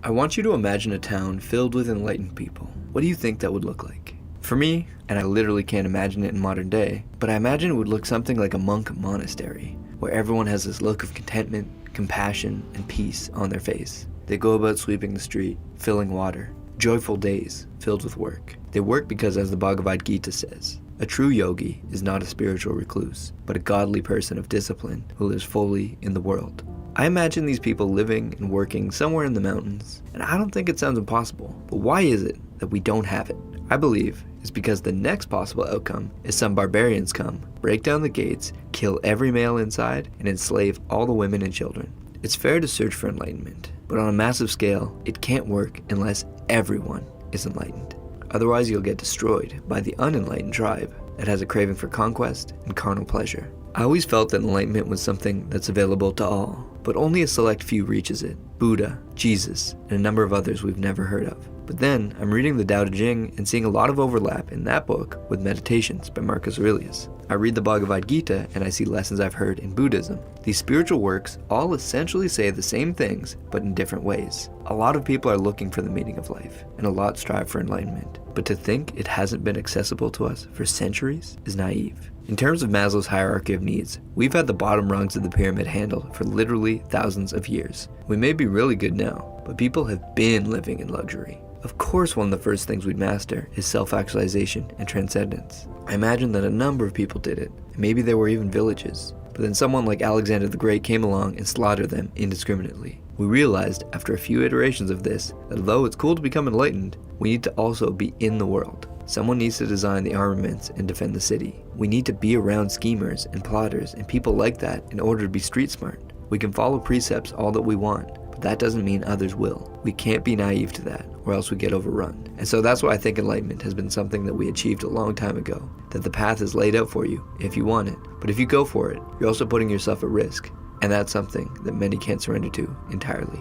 I want you to imagine a town filled with enlightened people. What do you think that would look like? For me, and I literally can't imagine it in modern day, but I imagine it would look something like a monk monastery, where everyone has this look of contentment, compassion, and peace on their face. They go about sweeping the street, filling water, joyful days filled with work. They work because, as the Bhagavad Gita says, a true yogi is not a spiritual recluse, but a godly person of discipline who lives fully in the world. I imagine these people living and working somewhere in the mountains, and I don't think it sounds impossible, but why is it that we don't have it? I believe it's because the next possible outcome is some barbarians come, break down the gates, kill every male inside, and enslave all the women and children. It's fair to search for enlightenment, but on a massive scale, it can't work unless everyone is enlightened. Otherwise, you'll get destroyed by the unenlightened tribe that has a craving for conquest and carnal pleasure. I always felt that enlightenment was something that's available to all, but only a select few reaches it. Buddha, Jesus, and a number of others we've never heard of. But then, I'm reading the Tao Te Ching and seeing a lot of overlap in that book with Meditations by Marcus Aurelius. I read the Bhagavad Gita and I see lessons I've heard in Buddhism. These spiritual works all essentially say the same things, but in different ways. A lot of people are looking for the meaning of life, and a lot strive for enlightenment. But to think it hasn't been accessible to us for centuries is naive. In terms of Maslow's hierarchy of needs, we've had the bottom rungs of the pyramid handled for literally thousands of years. We may be really good now, but people have been living in luxury. Of course, one of the first things we'd master is self-actualization and transcendence. I imagine that a number of people did it, and maybe there were even villages. But then someone like Alexander the Great came along and slaughtered them indiscriminately. We realized after a few iterations of this that though it's cool to become enlightened, we need to also be in the world. Someone needs to design the armaments and defend the city. We need to be around schemers and plotters and people like that in order to be street smart. We can follow precepts all that we want, but that doesn't mean others will. We can't be naive to that, or else we get overrun. And so that's why I think enlightenment has been something that we achieved a long time ago, that the path is laid out for you if you want it. But if you go for it, you're also putting yourself at risk, and that's something that many can't surrender to entirely.